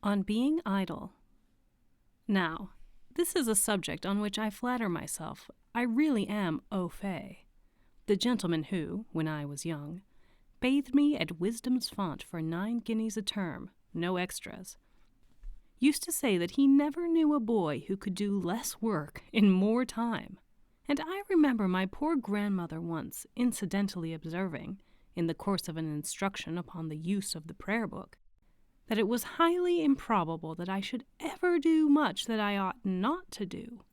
On being idle. Now, this is a subject on which I flatter myself I really am au fait. The gentleman who, when I was young, bathed me at Wisdom's font for 9 guineas a term, no extras, used to say that he never knew a boy who could do less work in more time. And I remember my poor grandmother once incidentally observing, in the course of an instruction upon the use of the prayer book, that it was highly improbable that I should ever do much that I ought not to do,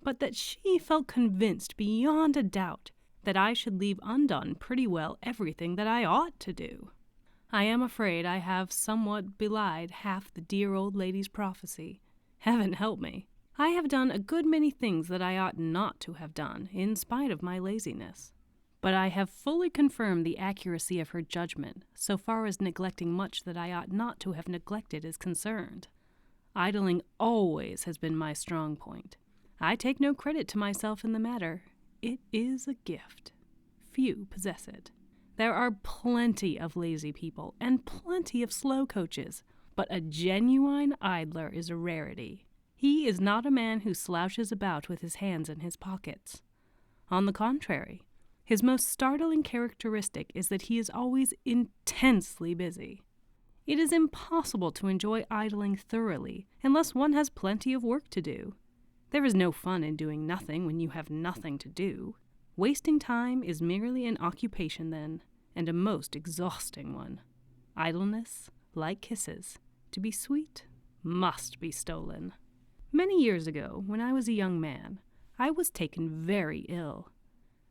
but that she felt convinced beyond a doubt that I should leave undone pretty well everything that I ought to do. I am afraid I have somewhat belied half the dear old lady's prophecy. Heaven help me. I have done a good many things that I ought not to have done, in spite of my laziness. But I have fully confirmed the accuracy of her judgment, so far as neglecting much that I ought not to have neglected is concerned. Idling always has been my strong point. I take no credit to myself in the matter. It is a gift. Few possess it. There are plenty of lazy people and plenty of slow coaches, but a genuine idler is a rarity. He is not a man who slouches about with his hands in his pockets. On the contrary, his most startling characteristic is that he is always intensely busy. It is impossible to enjoy idling thoroughly unless one has plenty of work to do. There is no fun in doing nothing when you have nothing to do. Wasting time is merely an occupation then, and a most exhausting one. Idleness, like kisses, to be sweet, must be stolen. Many years ago, when I was a young man, I was taken very ill.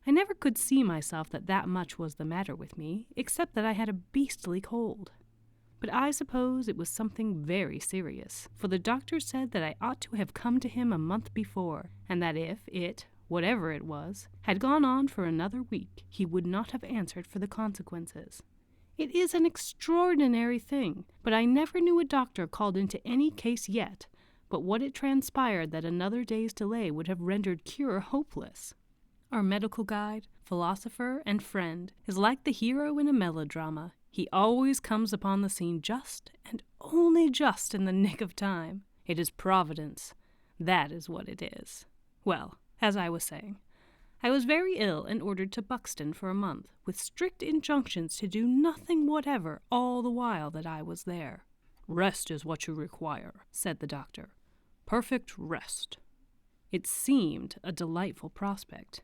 I never could see myself that much was the matter with me, except that I had a beastly cold. But I suppose it was something very serious, for the doctor said that I ought to have come to him a month before, and that if it, whatever it was, had gone on for another week, he would not have answered for the consequences. It is an extraordinary thing, but I never knew a doctor called into any case yet, but what it transpired that another day's delay would have rendered cure hopeless. Our medical guide, philosopher, and friend is like the hero in a melodrama. He always comes upon the scene just and only just in the nick of time. It is Providence. That is what it is. Well, as I was saying, I was very ill and ordered to Buxton for a month, with strict injunctions to do nothing whatever all the while that I was there. "Rest is what you require," said the doctor. "Perfect rest." It seemed a delightful prospect.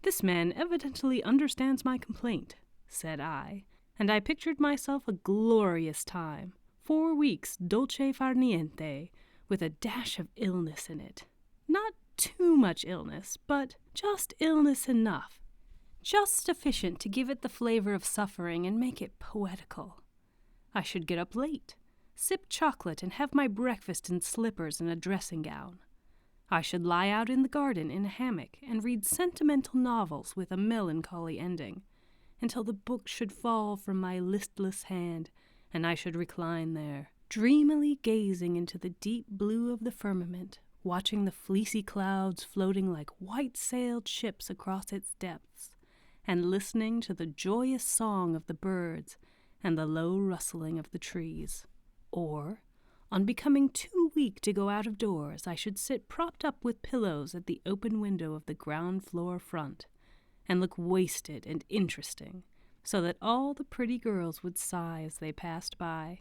"This man evidently understands my complaint," said I, and I pictured myself a glorious time, 4 weeks dolce far niente, with a dash of illness in it. Not too much illness, but just illness enough, just sufficient to give it the flavor of suffering and make it poetical. I should get up late, sip chocolate, and have my breakfast in slippers and a dressing gown. I should lie out in the garden in a hammock and read sentimental novels with a melancholy ending, until the book should fall from my listless hand, and I should recline there, dreamily gazing into the deep blue of the firmament, watching the fleecy clouds floating like white-sailed ships across its depths, and listening to the joyous song of the birds and the low rustling of the trees. Or, on becoming too weak to go out of doors, I should sit propped up with pillows at the open window of the ground-floor front, and look wasted and interesting, so that all the pretty girls would sigh as they passed by.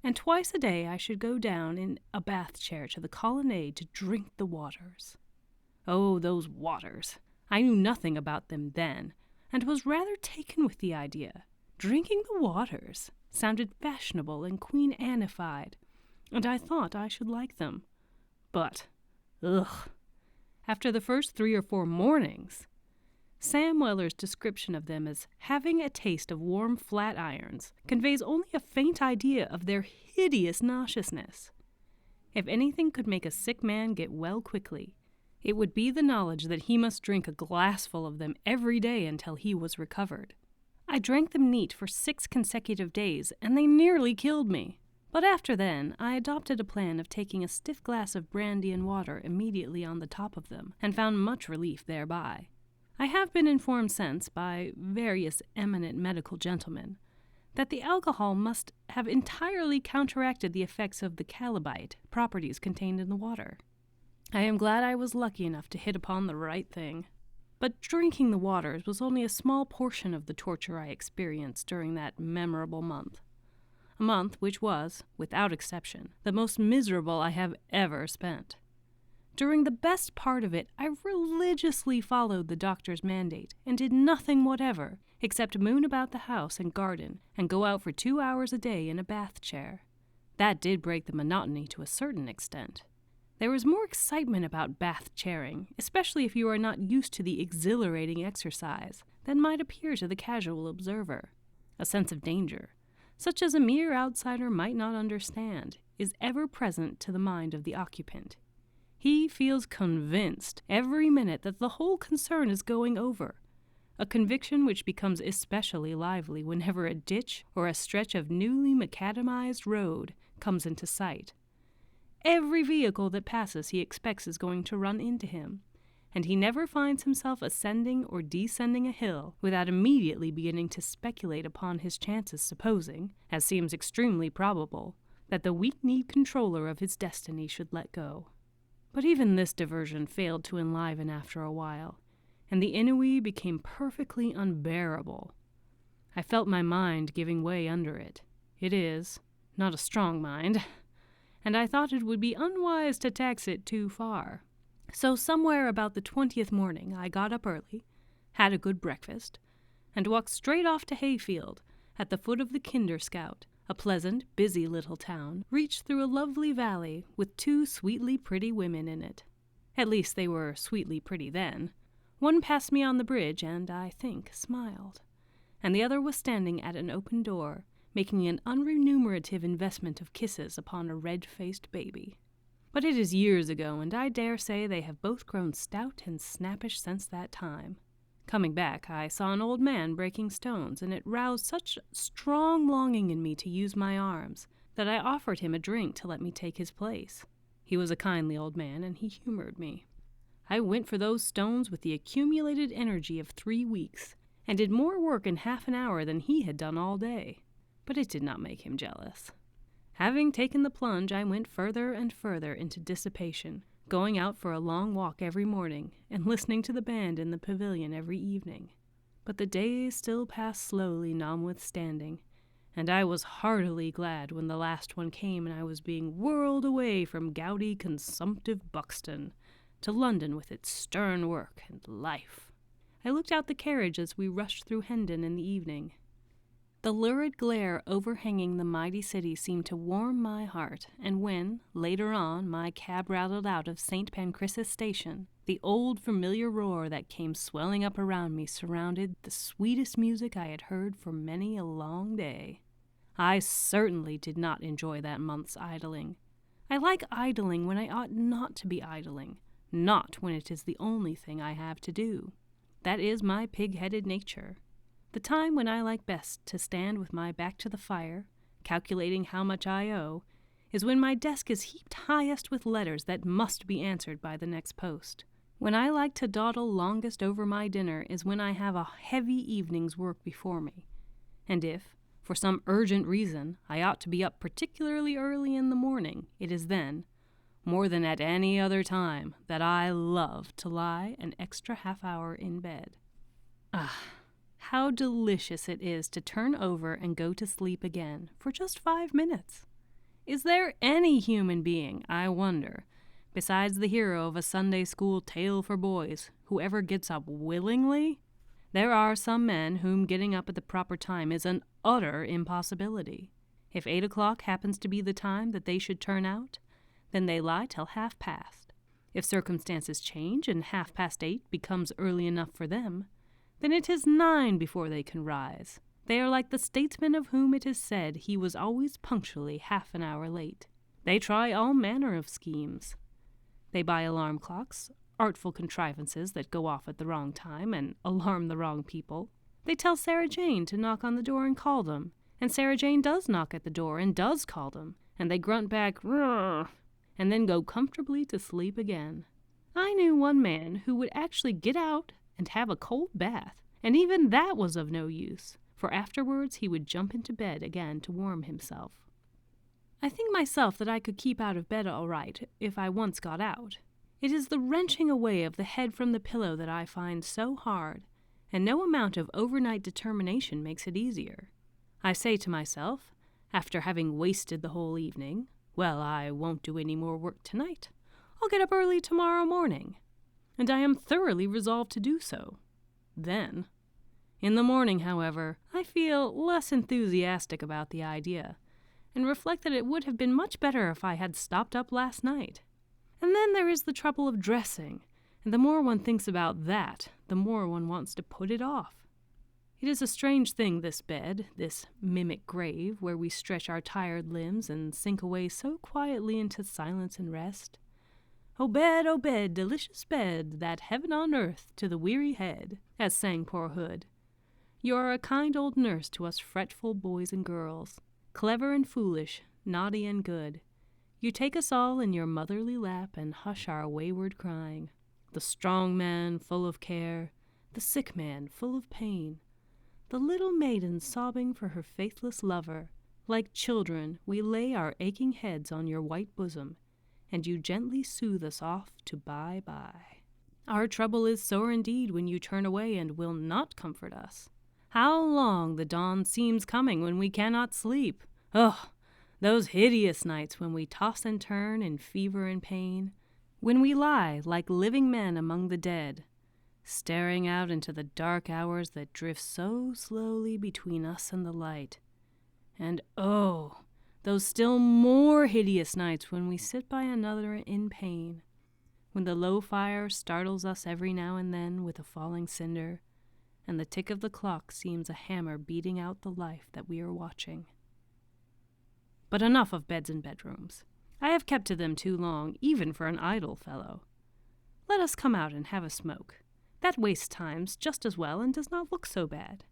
And twice a day I should go down in a bath-chair to the colonnade to drink the waters. Oh, those waters! I knew nothing about them then, and was rather taken with the idea. Drinking the waters sounded fashionable and Queen Anne-ified, and I thought I should like them. But, after the first 3 or 4 mornings, Sam Weller's description of them as having a taste of warm flat irons conveys only a faint idea of their hideous nauseousness. If anything could make a sick man get well quickly, it would be the knowledge that he must drink a glassful of them every day until he was recovered. I drank them neat for 6 consecutive days, and they nearly killed me. But after then, I adopted a plan of taking a stiff glass of brandy and water immediately on the top of them, and found much relief thereby. I have been informed since, by various eminent medical gentlemen, that the alcohol must have entirely counteracted the effects of the chalybeate properties contained in the water. I am glad I was lucky enough to hit upon the right thing. But drinking the waters was only a small portion of the torture I experienced during that memorable month. A month which was, without exception, the most miserable I have ever spent. During the best part of it, I religiously followed the doctor's mandate and did nothing whatever except moon about the house and garden and go out for 2 hours a day in a bath chair. That did break the monotony to a certain extent. There was more excitement about bath chairing, especially if you are not used to the exhilarating exercise, than might appear to the casual observer. A sense of danger, such as a mere outsider might not understand, is ever present to the mind of the occupant. He feels convinced every minute that the whole concern is going over, a conviction which becomes especially lively whenever a ditch or a stretch of newly macadamized road comes into sight. Every vehicle that passes he expects is going to run into him, and he never finds himself ascending or descending a hill without immediately beginning to speculate upon his chances, supposing, as seems extremely probable, that the weak-kneed controller of his destiny should let go. But even this diversion failed to enliven after a while, and the ennui became perfectly unbearable. I felt my mind giving way under it. It is not a strong mind, and I thought it would be unwise to tax it too far. So somewhere about the 20th morning I got up early, had a good breakfast, and walked straight off to Hayfield, at the foot of the Kinderscout, a pleasant, busy little town, reached through a lovely valley with 2 sweetly pretty women in it. At least they were sweetly pretty then. One passed me on the bridge and, I think, smiled, and the other was standing at an open door, making an unremunerative investment of kisses upon a red-faced baby. But it is years ago, and I dare say they have both grown stout and snappish since that time. Coming back, I saw an old man breaking stones, and it roused such strong longing in me to use my arms that I offered him a drink to let me take his place. He was a kindly old man, and he humored me. I went for those stones with the accumulated energy of 3 weeks, and did more work in half an hour than he had done all day. But it did not make him jealous. Having taken the plunge, I went further and further into dissipation, going out for a long walk every morning, and listening to the band in the pavilion every evening. But the days still passed slowly notwithstanding, and I was heartily glad when the last one came and I was being whirled away from gouty, consumptive Buxton to London with its stern work and life. I looked out the carriage as we rushed through Hendon in the evening. The lurid glare overhanging the mighty city seemed to warm my heart, and when, later on, my cab rattled out of St. Pancras station, the old familiar roar that came swelling up around me surrounded the sweetest music I had heard for many a long day. I certainly did not enjoy that month's idling. I like idling when I ought not to be idling, not when it is the only thing I have to do. That is my pig-headed nature. The time when I like best to stand with my back to the fire, calculating how much I owe, is when my desk is heaped highest with letters that must be answered by the next post. When I like to dawdle longest over my dinner is when I have a heavy evening's work before me. And if, for some urgent reason, I ought to be up particularly early in the morning, it is then, more than at any other time, that I love to lie an extra half-hour in bed. Ah! How delicious it is to turn over and go to sleep again for just 5 minutes. Is there any human being, I wonder, besides the hero of a Sunday school tale for boys, who ever gets up willingly? There are some men whom getting up at the proper time is an utter impossibility. If 8 o'clock happens to be the time that they should turn out, then they lie till 1/2 past. If circumstances change and 8:30 becomes early enough for them, then it is 9 before they can rise. They are like the statesman of whom it is said he was always punctually half an hour late. They try all manner of schemes. They buy alarm clocks, artful contrivances that go off at the wrong time and alarm the wrong people. They tell Sarah Jane to knock on the door and call them, and Sarah Jane does knock at the door and does call them, and they grunt back, "Rrrr," and then go comfortably to sleep again. I knew one man who would actually get out and have a cold bath, and even that was of no use, for afterwards he would jump into bed again to warm himself. I think myself that I could keep out of bed all right if I once got out. It is the wrenching away of the head from the pillow that I find so hard, and no amount of overnight determination makes it easier. I say to myself, after having wasted the whole evening, well, I won't do any more work tonight. I'll get up early tomorrow morning. And I am thoroughly resolved to do so. Then, in the morning, however, I feel less enthusiastic about the idea, and reflect that it would have been much better if I had stopped up last night. And then there is the trouble of dressing, and the more one thinks about that, the more one wants to put it off. It is a strange thing, this bed, this mimic grave, where we stretch our tired limbs and sink away so quietly into silence and rest. O bed, delicious bed, that heaven on earth to the weary head, as sang poor Hood. You are a kind old nurse to us fretful boys and girls, clever and foolish, naughty and good. You take us all in your motherly lap and hush our wayward crying. The strong man full of care, the sick man full of pain, the little maiden sobbing for her faithless lover. Like children, we lay our aching heads on your white bosom, and you gently soothe us off to bye-bye. Our trouble is sore indeed when you turn away and will not comfort us. How long the dawn seems coming when we cannot sleep! Oh, those hideous nights when we toss and turn in fever and pain, when we lie like living men among the dead, staring out into the dark hours that drift so slowly between us and the light. And oh, those still more hideous nights when we sit by another in pain, when the low fire startles us every now and then with a falling cinder, and the tick of the clock seems a hammer beating out the life that we are watching. But enough of beds and bedrooms. I have kept to them too long, even for an idle fellow. Let us come out and have a smoke. That wastes times just as well and does not look so bad.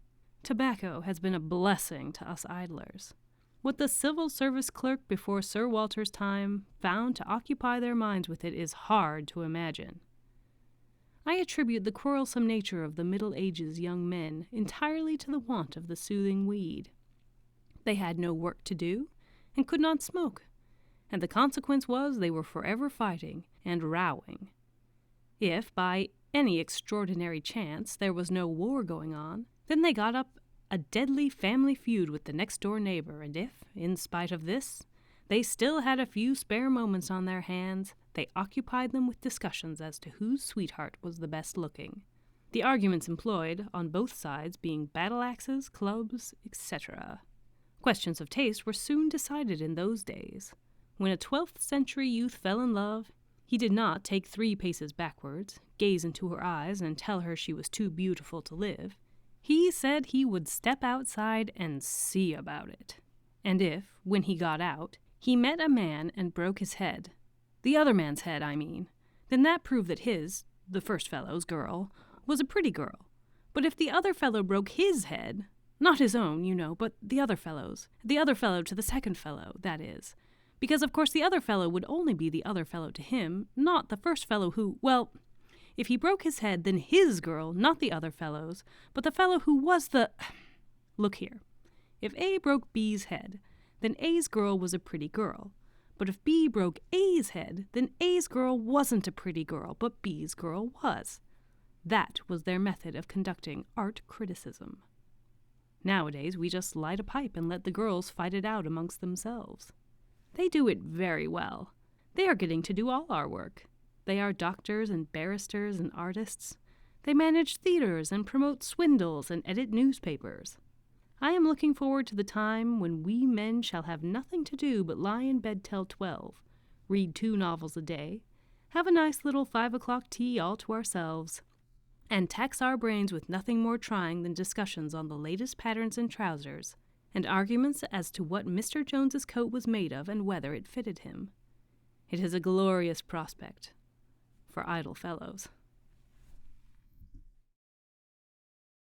Tobacco has been a blessing to us idlers. What the civil service clerk before Sir Walter's time found to occupy their minds with it is hard to imagine. I attribute the quarrelsome nature of the Middle Ages young men entirely to the want of the soothing weed. They had no work to do, and could not smoke, and the consequence was they were forever fighting and rowing. If, by any extraordinary chance, there was no war going on, then they got up a deadly family feud with the next-door neighbor, and if, in spite of this, they still had a few spare moments on their hands, they occupied them with discussions as to whose sweetheart was the best looking, the arguments employed on both sides being battle-axes, clubs, etc. Questions of taste were soon decided in those days. When a 12th century youth fell in love, he did not take 3 paces backwards, gaze into her eyes, and tell her she was too beautiful to live. He said he would step outside and see about it. And if, when he got out, he met a man and broke his head, the other man's head, I mean, then that proved that his, the first fellow's girl, was a pretty girl. But if the other fellow broke his head, not his own, you know, but the other fellow's, the other fellow to the second fellow, that is, because of course the other fellow would only be the other fellow to him, not the first fellow who, well, if he broke his head, then his girl, not the other fellow's, but the fellow who was the... Look here. If A broke B's head, then A's girl was a pretty girl. But if B broke A's head, then A's girl wasn't a pretty girl, but B's girl was. That was their method of conducting art criticism. Nowadays, we just light a pipe and let the girls fight it out amongst themselves. They do it very well. They are getting to do all our work. They are doctors and barristers and artists. They manage theaters and promote swindles and edit newspapers. I am looking forward to the time when we men shall have nothing to do but lie in bed till 12, read 2 novels a day, have a nice little 5 o'clock tea all to ourselves, and tax our brains with nothing more trying than discussions on the latest patterns in trousers, and arguments as to what Mr. Jones's coat was made of and whether it fitted him. It is a glorious prospect for idle fellows.